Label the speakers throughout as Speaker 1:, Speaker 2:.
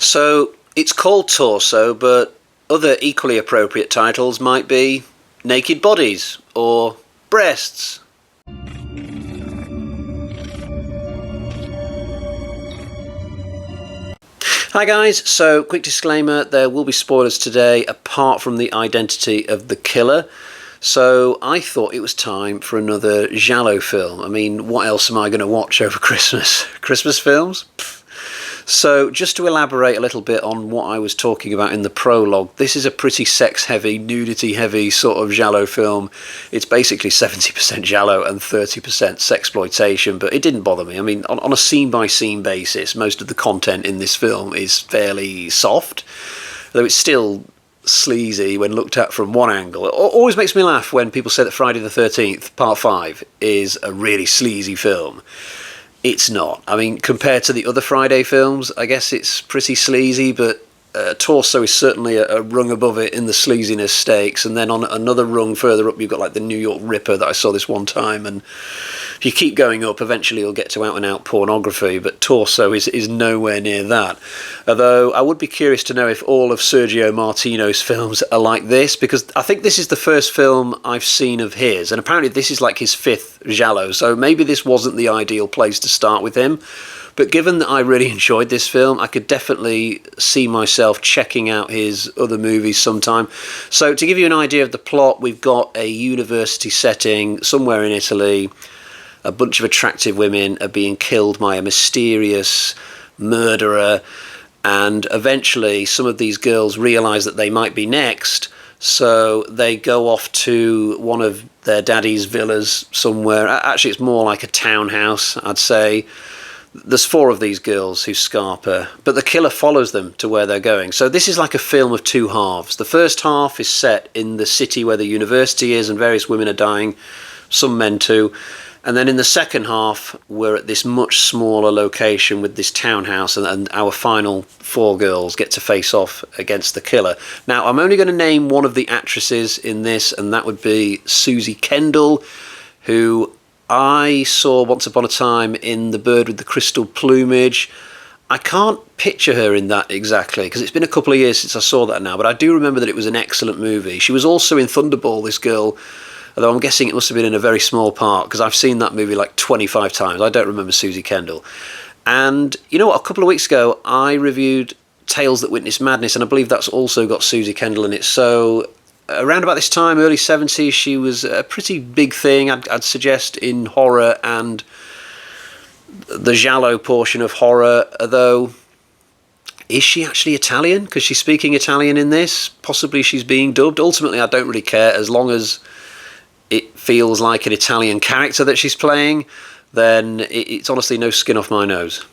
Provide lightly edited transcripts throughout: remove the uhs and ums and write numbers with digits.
Speaker 1: So it's called Torso, but other equally appropriate titles might be Naked Bodies or Breasts. Hi guys, so quick disclaimer, there will be spoilers today apart from the identity of the killer. So I thought it was time for another giallo film. I mean, what else am I going to watch over Christmas? Christmas films? Pfft. So just to elaborate a little bit on what I was talking about in the prologue, this is a pretty sex-heavy, nudity-heavy sort of giallo film. It's basically 70% giallo and 30% sexploitation, but it didn't bother me. I mean, on a scene-by-scene basis, most of the content in this film is fairly soft, though it's still sleazy when looked at from one angle. It always makes me laugh when people say that Friday the 13th, Part 5, is a really sleazy film. It's not. I mean, compared to the other Friday films, I guess it's pretty sleazy, but Torso is certainly a rung above it in the sleaziness stakes. And then on another rung further up, you've got like the New York Ripper that I saw this one time. And if you keep going up, eventually you'll get to out-and-out pornography, but Torso is nowhere near that. Although I would be curious to know if all of Sergio Martino's films are like this, because I think this is the first film I've seen of his, and apparently this is like his fifth giallo, so maybe this wasn't the ideal place to start with him. But given that I really enjoyed this film, I could definitely see myself checking out his other movies sometime. So to give you an idea of the plot, we've got a university setting somewhere in Italy. A bunch of attractive women are being killed by a mysterious murderer, and eventually some of these girls realise that they might be next, so they go off to one of their daddy's villas somewhere. Actually, it's more like a townhouse, I'd say. There's four of these girls who scarper, but the killer follows them to where they're going. So this is like a film of two halves. The first half is set in the city where the university is, and various women are dying, some men too. And then in the second half, we're at this much smaller location with this townhouse, and our final four girls get to face off against the killer. Now, I'm only going to name one of the actresses in this, and that would be Suzy Kendall, who I saw once upon a time in The Bird with the Crystal Plumage. I can't picture her in that exactly, because it's been a couple of years since I saw that now, but I do remember that it was an excellent movie. She was also in Thunderball, this girl, although I'm guessing it must have been in a very small part, because I've seen that movie like 25 times. I don't remember Suzy Kendall. And you know what, a couple of weeks ago I reviewed Tales That Witness Madness, and I believe that's also got Suzy Kendall in it. So around about this time, early 70s, she was a pretty big thing, I'd suggest, in horror and the giallo portion of horror, although is she actually Italian? Because she's speaking Italian in this. Possibly she's being dubbed. Ultimately, I don't really care, as long as it feels like an Italian character that she's playing, then it's honestly no skin off my nose.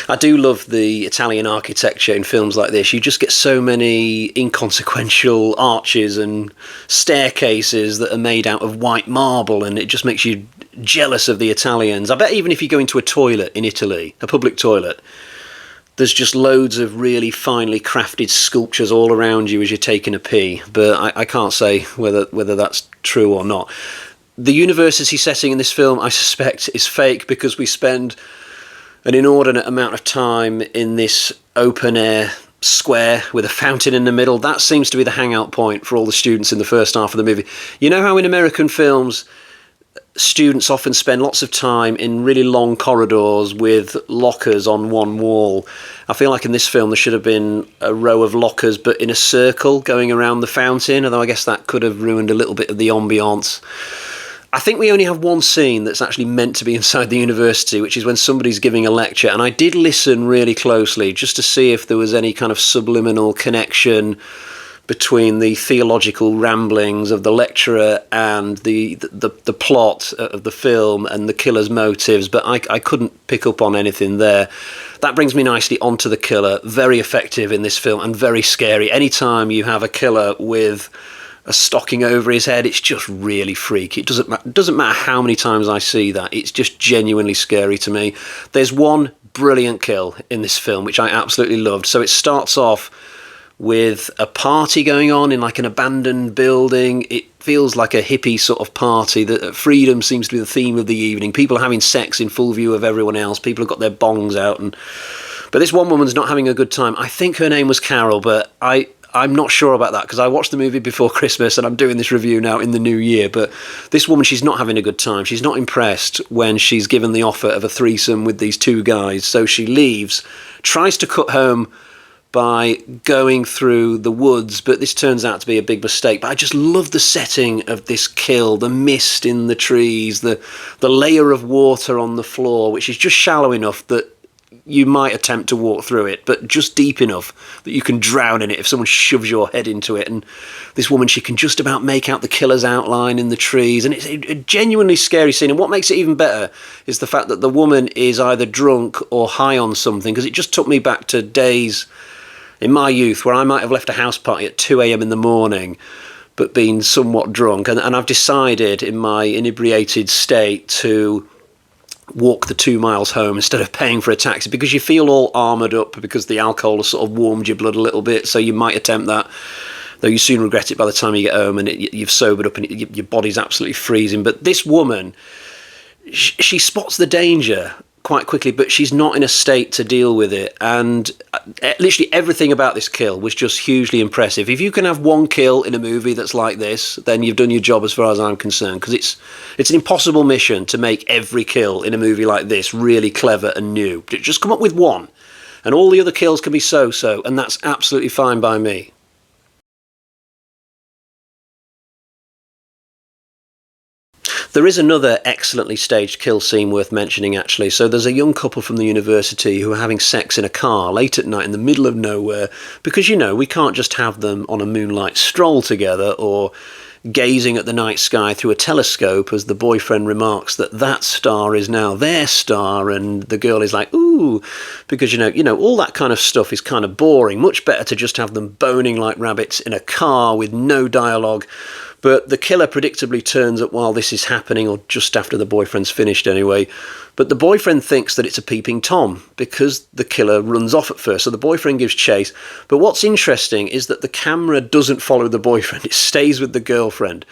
Speaker 1: I do love the Italian architecture in films like this. You just get so many inconsequential arches and staircases that are made out of white marble, and it just makes you jealous of the Italians. I bet even if you go into a toilet in Italy, a public toilet, there's just loads of really finely crafted sculptures all around you as you're taking a pee, but I can't say whether that's true or not. The university setting in this film, I suspect, is fake, because we spend an inordinate amount of time in this open-air square with a fountain in the middle. That seems to be the hangout point for all the students in the first half of the movie. You know how in American films, students often spend lots of time in really long corridors with lockers on one wall? I feel like in this film there should have been a row of lockers, but in a circle going around the fountain, although I guess that could have ruined a little bit of the ambiance. I think we only have one scene that's actually meant to be inside the university, which is when somebody's giving a lecture, and I did listen really closely just to see if there was any kind of subliminal connection between the theological ramblings of the lecturer and the plot of the film and the killer's motives, but I couldn't pick up on anything there. That brings me nicely onto the killer. Very effective in this film and very scary. Anytime you have a killer with a stocking over his head, it's just really freaky. It doesn't matter how many times I see that, it's just genuinely scary to me. There's one brilliant kill in this film which I absolutely loved. So it starts off with a party going on in like an abandoned building. It feels like a hippie sort of party. That freedom seems to be the theme of the evening. People are having sex in full view of everyone else. People have got their bongs out, but this one woman's not having a good time. I think her name was Carol, but I'm not sure about that because I watched the movie before Christmas and I'm doing this review now in the new year. But this woman, she's not having a good time. She's not impressed when she's given the offer of a threesome with these two guys. So she leaves, tries to cut home by going through the woods, but this turns out to be a big mistake. But I just love the setting of this kill, the mist in the trees, the layer of water on the floor, which is just shallow enough that you might attempt to walk through it, but just deep enough that you can drown in it if someone shoves your head into it. And this woman, she can just about make out the killer's outline in the trees, and it's a genuinely scary scene. And what makes it even better is the fact that the woman is either drunk or high on something, because it just took me back to days in my youth where I might have left a house party at 2 a.m. in the morning but been somewhat drunk, and I've decided in my inebriated state to walk the 2 miles home instead of paying for a taxi, because you feel all armoured up because the alcohol has sort of warmed your blood a little bit, so you might attempt that, though you soon regret it by the time you get home and you've sobered up and your body's absolutely freezing. But this woman, she spots the danger quite quickly, but she's not in a state to deal with it. And literally everything about this kill was just hugely impressive. If you can have one kill in a movie that's like this, then you've done your job as far as I'm concerned, because it's an impossible mission to make every kill in a movie like this really clever and new. Just come up with one, and all the other kills can be so-so, and that's absolutely fine by me. There is another excellently staged kill scene worth mentioning, actually. So there's a young couple from the university who are having sex in a car late at night in the middle of nowhere, because, you know, we can't just have them on a moonlight stroll together or gazing at the night sky through a telescope, as the boyfriend remarks that star is now their star, and the girl is like, ooh, because, you know, all that kind of stuff is kind of boring. Much better to just have them boning like rabbits in a car with no dialogue. But the killer predictably turns up while this is happening, or just after the boyfriend's finished anyway. But the boyfriend thinks that it's a peeping Tom because the killer runs off at first. So the boyfriend gives chase. But what's interesting is that the camera doesn't follow the boyfriend. It stays with the girlfriend.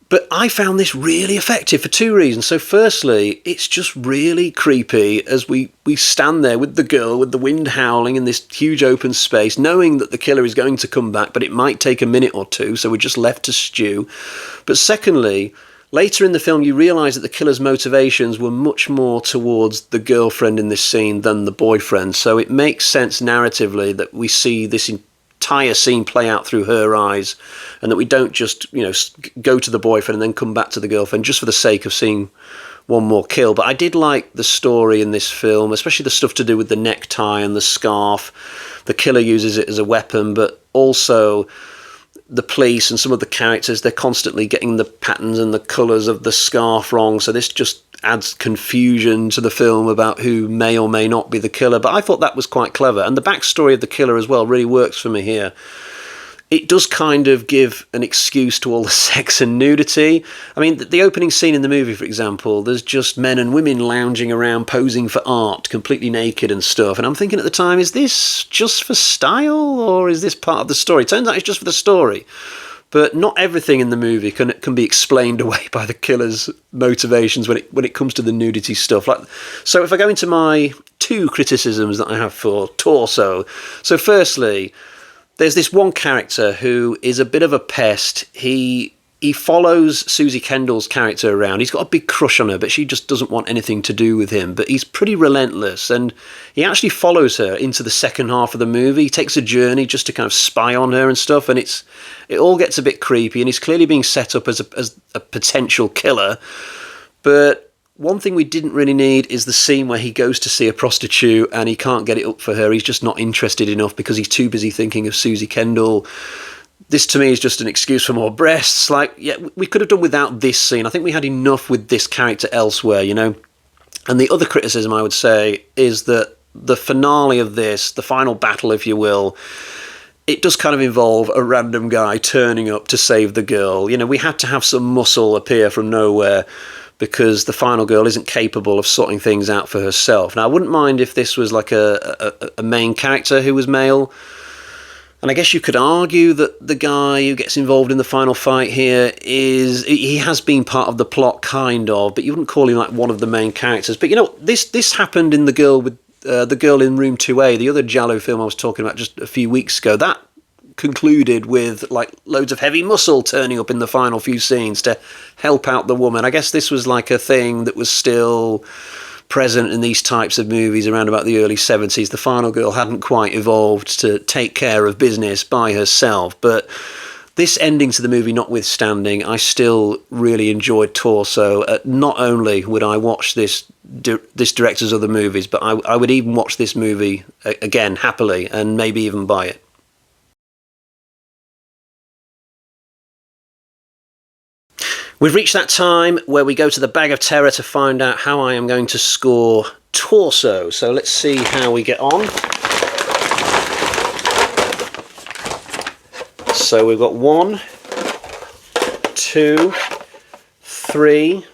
Speaker 1: But I found this really effective for two reasons. So firstly, it's just really creepy as we stand there with the girl, with the wind howling in this huge open space, knowing that the killer is going to come back, but it might take a minute or two, so we're just left to stew. But secondly, later in the film, you realise that the killer's motivations were much more towards the girlfriend in this scene than the boyfriend. So it makes sense narratively that we see this entire scene play out through her eyes, and that we don't just, you know, go to the boyfriend and then come back to the girlfriend just for the sake of seeing one more kill. But I did like the story in this film, especially the stuff to do with the necktie and the scarf. The killer uses it as a weapon, but also the police and some of the characters, they're constantly getting the patterns and the colours of the scarf wrong, so this just adds confusion to the film about who may or may not be the killer. But I thought that was quite clever, and the backstory of the killer as well really works for me here. It does kind of give an excuse to all the sex and nudity. I mean, the opening scene in the movie, for example, there's just men and women lounging around posing for art, completely naked and stuff. And I'm thinking at the time, is this just for style, or is this part of the story? It turns out it's just for the story. But not everything in the movie can be explained away by the killer's motivations when it comes to the nudity stuff. So if I go into my two criticisms that I have for Torso. So firstly, there's this one character who is a bit of a pest. He follows Suzy Kendall's character around. He's got a big crush on her, but she just doesn't want anything to do with him. But he's pretty relentless, and he actually follows her into the second half of the movie. He takes a journey just to kind of spy on her and stuff, and it all gets a bit creepy, and he's clearly being set up as a potential killer. But one thing we didn't really need is the scene where he goes to see a prostitute and he can't get it up for her. He's just not interested enough because he's too busy thinking of Suzy Kendall. This to me is just an excuse for more breasts. Like, yeah, we could have done without this scene. I think we had enough with this character elsewhere, you know. And the other criticism I would say is that the finale of this, the final battle, if you will, it does kind of involve a random guy turning up to save the girl. You know, we had to have some muscle appear from nowhere because the final girl isn't capable of sorting things out for herself. Now, I wouldn't mind if this was like a main character who was male, And I guess you could argue that the guy who gets involved in the final fight here he has been part of the plot, kind of, but you wouldn't call him like one of the main characters. But you know, this happened in the girl in Room 2A, the other Giallo film I was talking about just a few weeks ago. That concluded with like loads of heavy muscle turning up in the final few scenes to help out the woman. I guess this was like a thing that was still present in these types of movies around about the early 70s. The final girl hadn't quite evolved to take care of business by herself, but this ending to the movie notwithstanding, I still really enjoyed Torso. Not only would I watch this director's other movies, but I would even watch this movie again happily, and maybe even buy it. We've reached that time where we go to the Bag of Terror to find out how I am going to score Torso. So let's see how we get on. So we've got 1, 2, 3,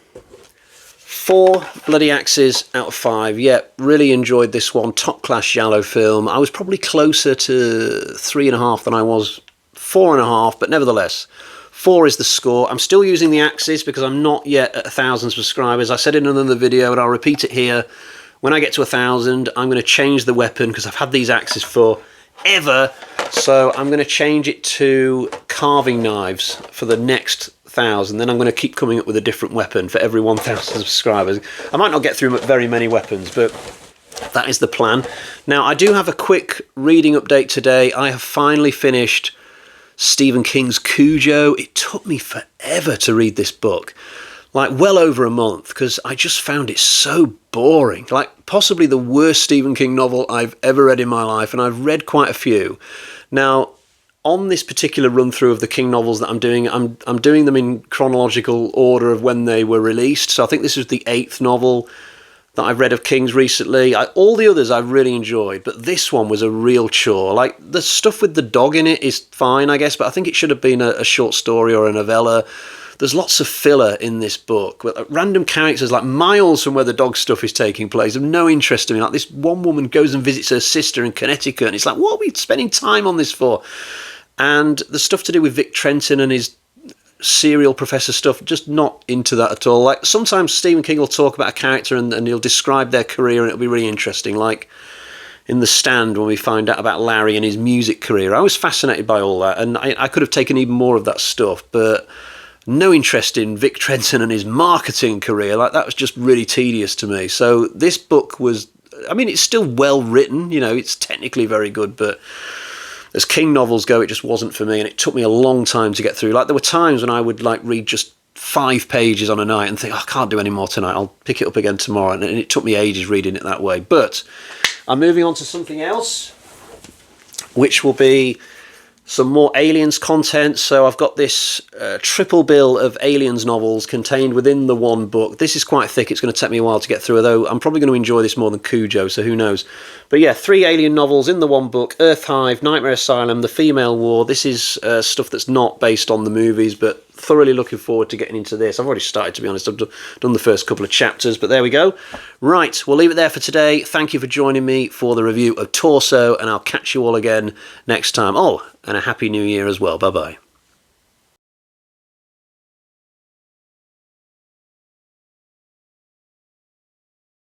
Speaker 1: 4 bloody axes out of 5. Yeah, really enjoyed this one. Top class Giallo film. I was probably closer to 3.5 than I was 4.5, but nevertheless, 4 is the score. I'm still using the axes because I'm not yet at 1,000 subscribers. I said in another video, and I'll repeat it here, when I get to 1,000, I'm going to change the weapon because I've had these axes for ever. So I'm going to change it to carving knives for the next 1,000. Then I'm going to keep coming up with a different weapon for every 1,000 subscribers. I might not get through very many weapons, but that is the plan. Now, I do have a quick reading update today. I have finally finished Stephen King's Cujo. It took me forever to read this book, like well over a month, because I just found it so boring. Like possibly the worst Stephen King novel I've ever read in my life, and I've read quite a few. Now, on this particular run through of the King novels that I'm doing, I'm doing them in chronological order of when they were released. So I think this is the 8th novel that I've read of King's recently. All the others I've really enjoyed, but this one was a real chore. Like, the stuff with the dog in it is fine, I guess, but I think it should have been a short story or a novella. There's lots of filler in this book. Random characters, like miles from where the dog stuff is taking place, have no interest to me. Like, this one woman goes and visits her sister in Connecticut, and it's like, what are we spending time on this for? And the stuff to do with Vic Trenton and his serial professor stuff, just not into that at all. Like, sometimes Stephen King will talk about a character and he'll describe their career, and it'll be really interesting. Like in The Stand, when we find out about Larry and his music career, I was fascinated by all that, and I could have taken even more of that stuff, but no interest in Vic Trenton and his marketing career. Like, that was just really tedious to me. So this book was, I mean, it's still well written, you know, it's technically very good, but as King novels go, it just wasn't for me, and it took me a long time to get through. Like, there were times when I would like read just 5 pages on a night and think, oh, I can't do any more tonight, I'll pick it up again tomorrow, and it took me ages reading it that way. But I'm moving on to something else, which will be some more Aliens content. So I've got this triple bill of Aliens novels contained within the one book. This is quite thick, it's going to take me a while to get through, although I'm probably going to enjoy this more than Cujo, so who knows. But yeah, 3 Alien novels in the one book: Earth Hive, Nightmare Asylum, The Female War. This is stuff that's not based on the movies, but thoroughly looking forward to getting into this. I've already started, to be honest. I've done the first couple of chapters, but there we go. Right, we'll leave it there for today. Thank you for joining me for the review of Torso, and I'll catch you all again next time. Oh, and a Happy New Year as well. Bye-bye.